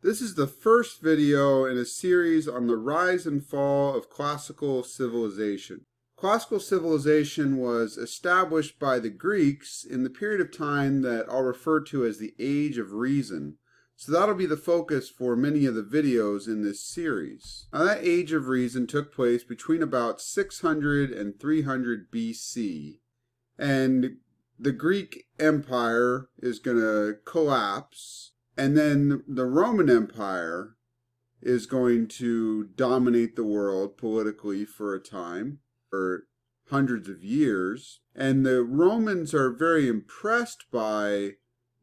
This is the first video in a series on the rise and fall of classical civilization. Classical civilization was established by the Greeks in the period of time that I'll refer to as the Age of Reason. So that'll be the focus for many of the videos in this series. Now that Age of Reason took place between about 600 and 300 BC. And the Greek Empire is going to collapse. And then the Roman Empire is going to dominate the world politically for a time, for hundreds of years. And the Romans are very impressed by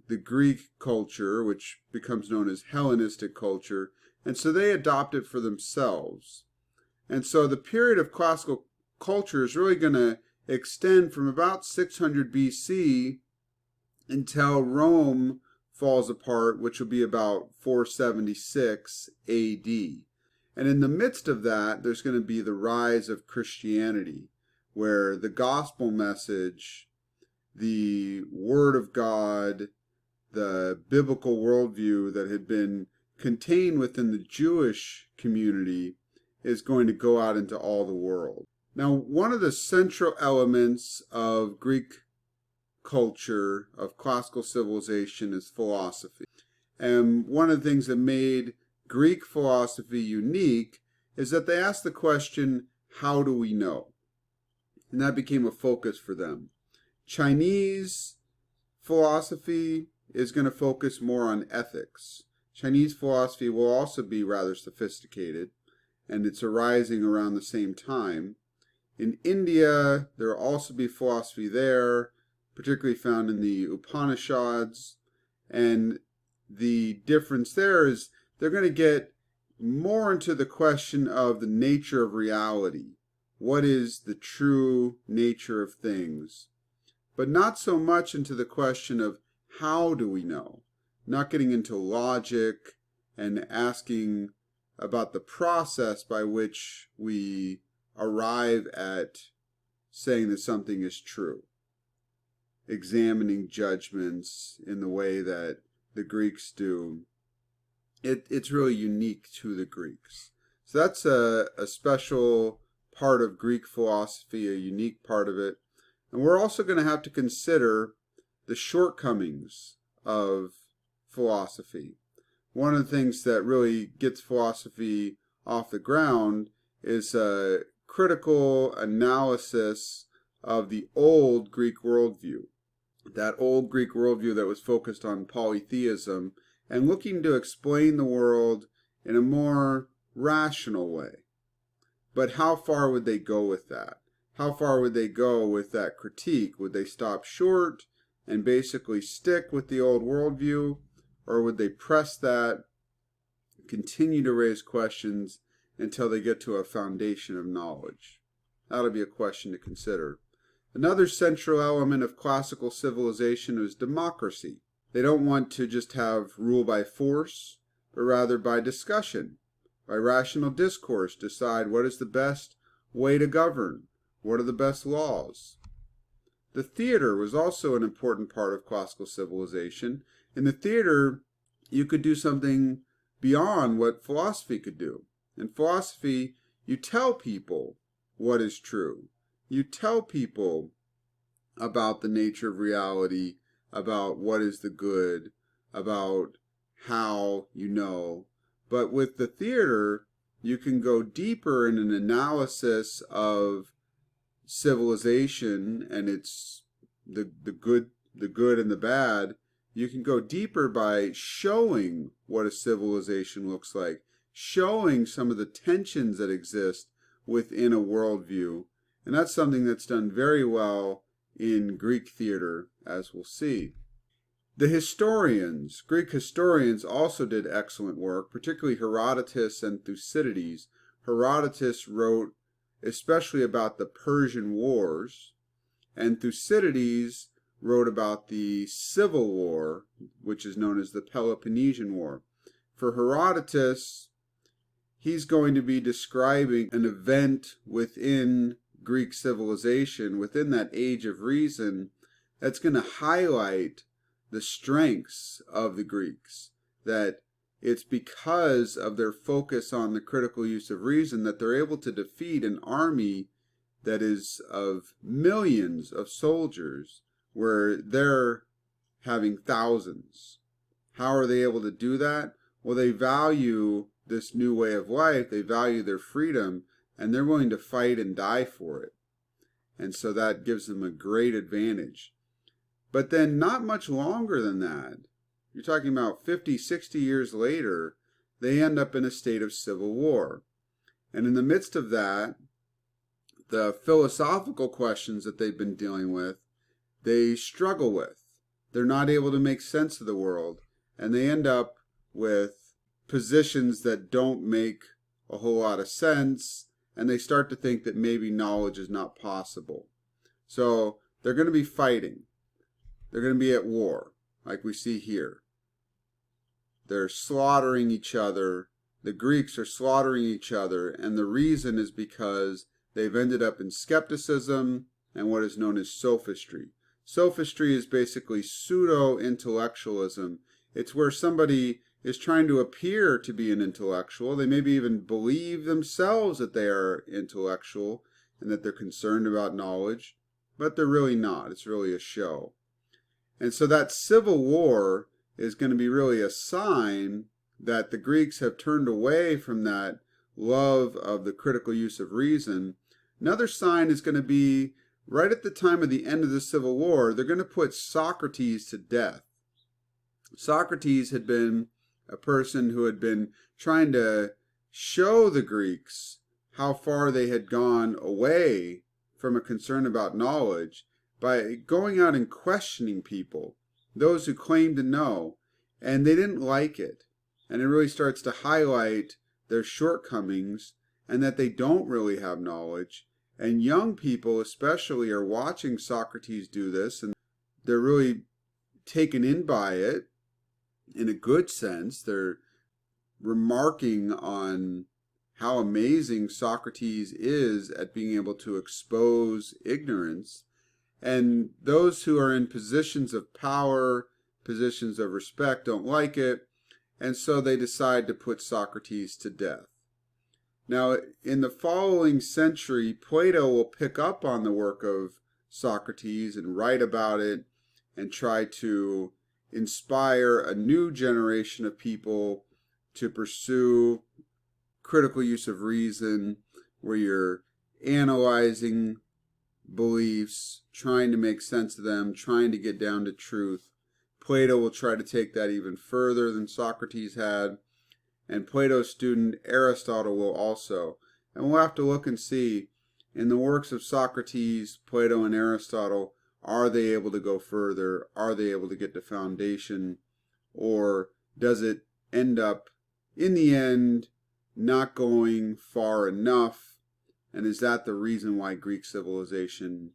the Greek culture, which becomes known as Hellenistic culture, and so they adopt it for themselves. And so the period of classical culture is really going to extend from about 600 BC until Rome falls apart, which will be about 476 AD. And in the midst of that, there's going to be the rise of Christianity, where the gospel message, the Word of God, the biblical worldview that had been contained within the Jewish community is going to go out into all the world. Now, one of the central elements of Greek culture, of classical civilization, is philosophy. And one of the things that made Greek philosophy unique is that they asked the question, how do we know? And that became a focus for them. Chinese philosophy is going to focus more on ethics. Chinese philosophy will also be rather sophisticated, and it's arising around the same time. In India, there will also be philosophy there, particularly found in the Upanishads. And the difference there is they're going to get more into the question of the nature of reality. What is the true nature of things? But not so much into the question of how do we know? Not getting into logic and asking about the process by which we arrive at saying that something is true. Examining judgments in the way that the Greeks do. It's really unique to the Greeks. So that's a special part of Greek philosophy, a unique part of it. And we're also going to have to consider the shortcomings of philosophy. One of the things that really gets philosophy off the ground is a critical analysis of the old Greek worldview. That old Greek worldview that was focused on polytheism and looking to explain the world in a more rational way. But how far would they go with that? How far would they go with that critique? Would they stop short and basically stick with the old worldview? Or would they press that, continue to raise questions until they get to a foundation of knowledge? That'll be a question to consider. Another central element of classical civilization is democracy. They don't want to just have rule by force, but rather by discussion, by rational discourse, decide what is the best way to govern, what are the best laws. The theater was also an important part of classical civilization. In the theater, you could do something beyond what philosophy could do. In philosophy, you tell people what is true. You tell people about the nature of reality, about what is the good, about how you know. But with the theater, you can go deeper in an analysis of civilization and its the good and the bad. You can go deeper by showing what a civilization looks like, showing some of the tensions that exist within a worldview. And that's something that's done very well in Greek theater, as we'll see. The historians, Greek historians, also did excellent work, particularly Herodotus and Thucydides. Herodotus wrote especially about the Persian Wars, and Thucydides wrote about the Civil War, which is known as the Peloponnesian War. For Herodotus, he's going to be describing an event within Greek civilization, within that Age of Reason, that's going to highlight the strengths of the Greeks, that it's because of their focus on the critical use of reason that they're able to defeat an army that is of millions of soldiers, where they're having thousands. How are they able to do that? Well, they value this new way of life, they value their freedom, and they're willing to fight and die for it. And so that gives them a great advantage. But then not much longer than that, you're talking about 50, 60 years later, they end up in a state of civil war. And in the midst of that, the philosophical questions that they've been dealing with, they struggle with. They're not able to make sense of the world. And they end up with positions that don't make a whole lot of sense. And they start to think that maybe knowledge is not possible. So they're going to be fighting. They're going to be at war, like we see here. They're slaughtering each other. The Greeks are slaughtering each other. And the reason is because they've ended up in skepticism and what is known as sophistry. Sophistry is basically pseudo-intellectualism. It's where somebody is trying to appear to be an intellectual. They maybe even believe themselves that they are intellectual and that they're concerned about knowledge, but they're really not. It's really a show. And so that civil war is going to be really a sign that the Greeks have turned away from that love of the critical use of reason. Another sign is going to be right at the time of the end of the Civil War, they're going to put Socrates to death. Socrates had been a person who had been trying to show the Greeks how far they had gone away from a concern about knowledge by going out and questioning people, those who claimed to know, and they didn't like it. And it really starts to highlight their shortcomings and that they don't really have knowledge. And young people especially are watching Socrates do this, and they're really taken in by it in a good sense. They're remarking on how amazing Socrates is at being able to expose ignorance. And those who are in positions of power, positions of respect, don't like it, and so they decide to put Socrates to death. Now, in the following century, Plato will pick up on the work of Socrates and write about it and try to inspire a new generation of people to pursue critical use of reason, where you're analyzing beliefs, trying to make sense of them, trying to get down to truth. Plato will try to take that even further than Socrates had. And Plato's student Aristotle will also. And we'll have to look and see, in the works of Socrates, Plato, and Aristotle, are they able to go further? Are they able to get the foundation? Or does it end up, in the end, not going far enough? And is that the reason why Greek civilization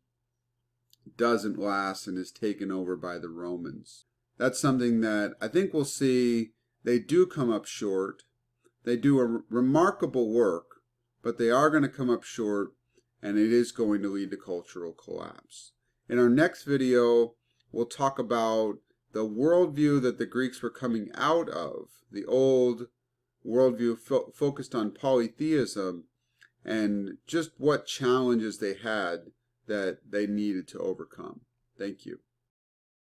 doesn't last and is taken over by the Romans? That's something that I think we'll see. They do come up short. They do a remarkable work, but they are going to come up short, and it is going to lead to cultural collapse. In our next video, we'll talk about the worldview that the Greeks were coming out of, the old worldview focused on polytheism, and just what challenges they had that they needed to overcome. Thank you.